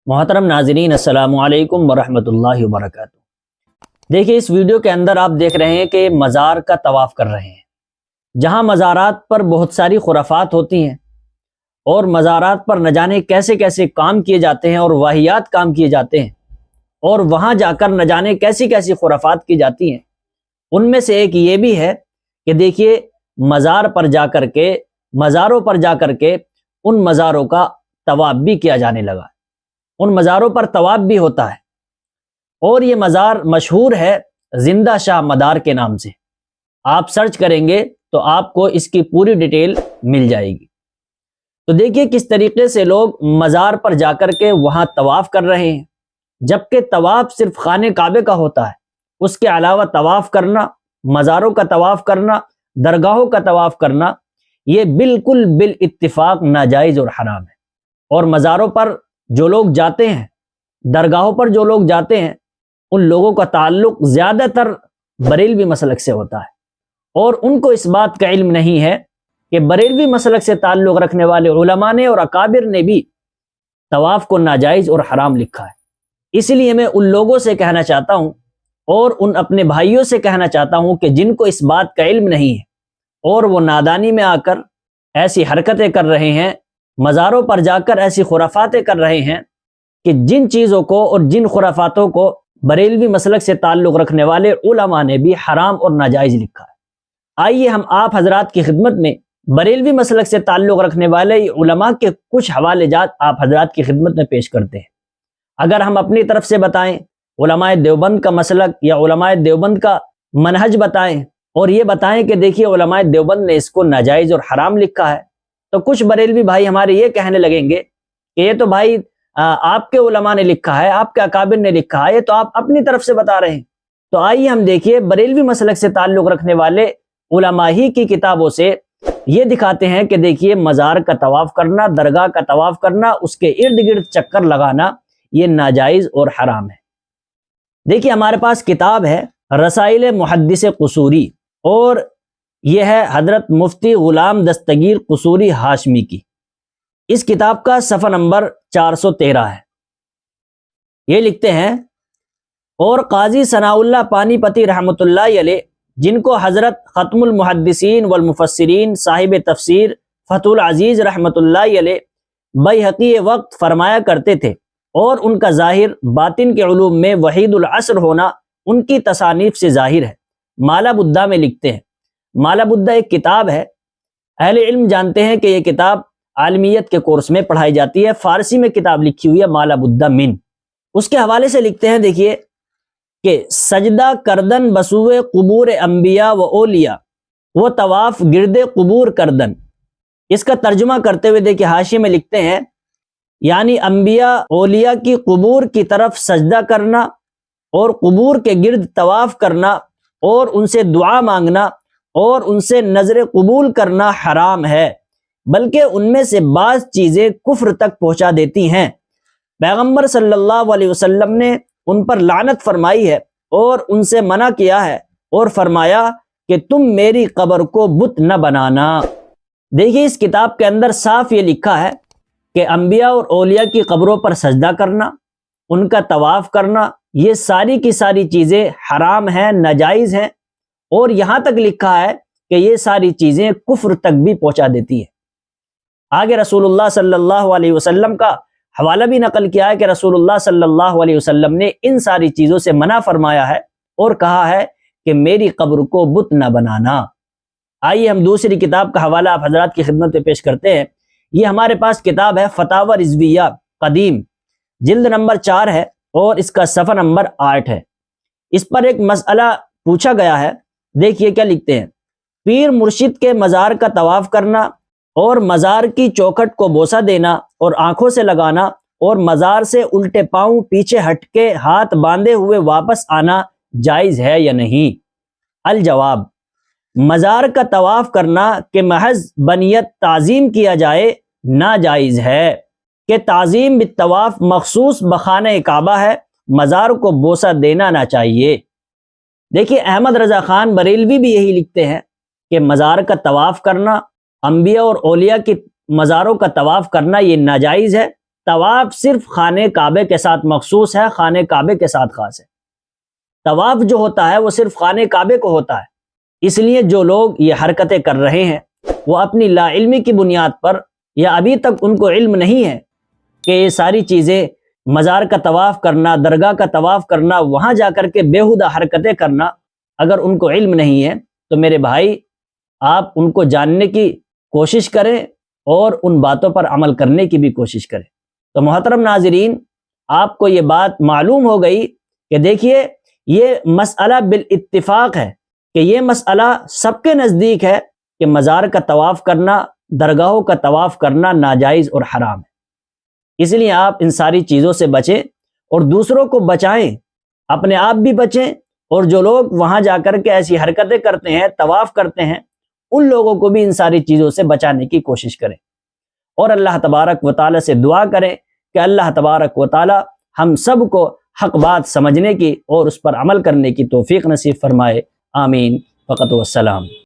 محترم ناظرین، السلام علیکم ورحمۃ اللہ وبرکاتہ۔ دیکھیے، اس ویڈیو کے اندر آپ دیکھ رہے ہیں کہ مزار کا طواف کر رہے ہیں، جہاں مزارات پر بہت ساری خرافات ہوتی ہیں اور مزارات پر نہ جانے کیسے کیسے کام کیے جاتے ہیں اور واہیات کام کیے جاتے ہیں، اور وہاں جا کر نہ جانے کیسی کیسی خرافات کی جاتی ہیں۔ ان میں سے ایک یہ بھی ہے کہ دیکھیے، مزاروں پر جا کر کے ان مزاروں کا طواف بھی کیا جانے لگا، ان مزاروں پر طواف بھی ہوتا ہے، اور یہ مزار مشہور ہے زندہ شاہ مدار کے نام سے۔ آپ سرچ کریں گے تو آپ کو اس کی پوری ڈیٹیل مل جائے گی۔ تو دیکھیے کس طریقے سے لوگ مزار پر جا کر کے وہاں طواف کر رہے ہیں، جبکہ طواف صرف خانہ کعبے کا ہوتا ہے۔ اس کے علاوہ طواف کرنا، مزاروں کا طواف کرنا، درگاہوں کا طواف کرنا، یہ بالکل بالاتفاق ناجائز اور حرام ہے۔ اور مزاروں پر جو لوگ جاتے ہیں، درگاہوں پر جو لوگ جاتے ہیں، ان لوگوں کا تعلق زیادہ تر بریلوی مسلک سے ہوتا ہے، اور ان کو اس بات کا علم نہیں ہے کہ بریلوی مسلک سے تعلق رکھنے والے علماء نے اور اکابر نے بھی طواف کو ناجائز اور حرام لکھا ہے۔ اس لیے میں ان لوگوں سے کہنا چاہتا ہوں اور ان اپنے بھائیوں سے کہنا چاہتا ہوں کہ جن کو اس بات کا علم نہیں ہے اور وہ نادانی میں آ کر ایسی حرکتیں کر رہے ہیں، مزاروں پر جا کر ایسی خرافاتیں کر رہے ہیں کہ جن چیزوں کو اور جن خرافاتوں کو بریلوی مسلک سے تعلق رکھنے والے علماء نے بھی حرام اور ناجائز لکھا ہے۔ آئیے ہم آپ حضرات کی خدمت میں بریلوی مسلک سے تعلق رکھنے والے علماء کے کچھ حوالے جات آپ حضرات کی خدمت میں پیش کرتے ہیں۔ اگر ہم اپنی طرف سے بتائیں، علماء دیوبند کا مسلک یا علماء دیوبند کا منہج بتائیں، اور یہ بتائیں کہ دیکھیے علماء دیوبند نے اس کو ناجائز اور حرام لکھا ہے، تو کچھ بریلوی بھائی ہمارے یہ کہنے لگیں گے کہ یہ تو بھائی آپ کے علماء نے لکھا ہے، آپ کے اکابر نے لکھا ہے، یہ تو آپ اپنی طرف سے بتا رہے ہیں۔ تو آئیے ہم دیکھیے بریلوی مسلک سے تعلق رکھنے والے علماء ہی کی کتابوں سے یہ دکھاتے ہیں کہ دیکھیے مزار کا طواف کرنا، درگاہ کا طواف کرنا، اس کے ارد گرد چکر لگانا، یہ ناجائز اور حرام ہے۔ دیکھیے ہمارے پاس کتاب ہے رسائل محدث قصوری، اور یہ ہے حضرت مفتی غلام دستگیر قصوری ہاشمی کی۔ اس کتاب کا صفحہ نمبر 413 ہے۔ یہ لکھتے ہیں، اور قاضی ثناء اللہ پانی پتی رحمۃ اللہ علیہ، جن کو حضرت ختم المحدثین والمفسرین صاحب تفسیر فتح العزیز رحمۃ اللہ علیہ بیہقی وقت فرمایا کرتے تھے، اور ان کا ظاہر باطن کے علوم میں وحید العصر ہونا ان کی تصانیف سے ظاہر ہے۔ مالا بدہ میں لکھتے ہیں، مالا بدہ ایک کتاب ہے، اہل علم جانتے ہیں کہ یہ کتاب عالمیت کے کورس میں پڑھائی جاتی ہے، فارسی میں کتاب لکھی ہوئی ہے مالا بدہ من۔ اس کے حوالے سے لکھتے ہیں، دیکھیے کہ سجدہ کردن بسوئے قبور انبیاء و اولیاء، وہ طواف گرد قبور کردن۔ اس کا ترجمہ کرتے ہوئے دیکھیے حاشیے میں لکھتے ہیں، یعنی انبیاء اولیاء کی قبور کی طرف سجدہ کرنا اور قبور کے گرد طواف کرنا اور ان سے دعا مانگنا اور ان سے نظر قبول کرنا حرام ہے، بلکہ ان میں سے بعض چیزیں کفر تک پہنچا دیتی ہیں۔ پیغمبر صلی اللہ علیہ وسلم نے ان پر لعنت فرمائی ہے اور ان سے منع کیا ہے، اور فرمایا کہ تم میری قبر کو بت نہ بنانا۔ دیکھیے اس کتاب کے اندر صاف یہ لکھا ہے کہ انبیاء اور اولیاء کی قبروں پر سجدہ کرنا، ان کا طواف کرنا، یہ ساری کی ساری چیزیں حرام ہیں، ناجائز ہیں، اور یہاں تک لکھا ہے کہ یہ ساری چیزیں کفر تک بھی پہنچا دیتی ہیں۔ آگے رسول اللہ صلی اللہ علیہ وسلم کا حوالہ بھی نقل کیا ہے کہ رسول اللہ صلی اللہ علیہ وسلم نے ان ساری چیزوں سے منع فرمایا ہے اور کہا ہے کہ میری قبر کو بت نہ بنانا۔ آئیے ہم دوسری کتاب کا حوالہ آپ حضرات کی خدمت میں پیش کرتے ہیں۔ یہ ہمارے پاس کتاب ہے فتاوی رضویہ قدیم، جلد نمبر 4 ہے، اور اس کا صفحہ نمبر 8 ہے۔ اس پر ایک مسئلہ پوچھا گیا ہے، دیکھیے کیا لکھتے ہیں، پیر مرشد کے مزار کا طواف کرنا اور مزار کی چوکھٹ کو بوسہ دینا اور آنکھوں سے لگانا اور مزار سے الٹے پاؤں پیچھے ہٹ کے ہاتھ باندھے ہوئے واپس آنا جائز ہے یا نہیں؟ الجواب، مزار کا طواف کرنا کہ محض بنیت تعظیم کیا جائے ناجائز ہے، کہ تعظیم بالطواف مخصوص بخانہ کعبہ ہے، مزار کو بوسہ دینا نہ چاہیے۔ دیکھیے احمد رضا خان بریلوی بھی یہی لکھتے ہیں کہ مزار کا طواف کرنا، انبیاء اور اولیاء کی مزاروں کا طواف کرنا یہ ناجائز ہے، طواف صرف خانہ کعبے کے ساتھ مخصوص ہے، خانہ کعبے کے ساتھ خاص ہے۔ طواف جو ہوتا ہے وہ صرف خانہ کعبے کو ہوتا ہے۔ اس لیے جو لوگ یہ حرکتیں کر رہے ہیں وہ اپنی لا علمی کی بنیاد پر، یا ابھی تک ان کو علم نہیں ہے کہ یہ ساری چیزیں، مزار کا طواف کرنا، درگاہ کا طواف کرنا، وہاں جا کر کے بیہودہ حرکتیں کرنا، اگر ان کو علم نہیں ہے تو میرے بھائی آپ ان کو جاننے کی کوشش کریں اور ان باتوں پر عمل کرنے کی بھی کوشش کریں۔ تو محترم ناظرین، آپ کو یہ بات معلوم ہو گئی کہ دیکھیے یہ مسئلہ بالاتفاق ہے کہ یہ مسئلہ سب کے نزدیک ہے کہ مزار کا طواف کرنا، درگاہوں کا طواف کرنا ناجائز اور حرام ہے۔ اس لیے آپ ان ساری چیزوں سے بچیں اور دوسروں کو بچائیں، اپنے آپ بھی بچیں، اور جو لوگ وہاں جا کر کے ایسی حرکتیں کرتے ہیں، طواف کرتے ہیں، ان لوگوں کو بھی ان ساری چیزوں سے بچانے کی کوشش کریں، اور اللہ تبارک و تعالی سے دعا کریں کہ اللہ تبارک و تعالی ہم سب کو حق بات سمجھنے کی اور اس پر عمل کرنے کی توفیق نصیب فرمائے۔ آمین فقط والسلام۔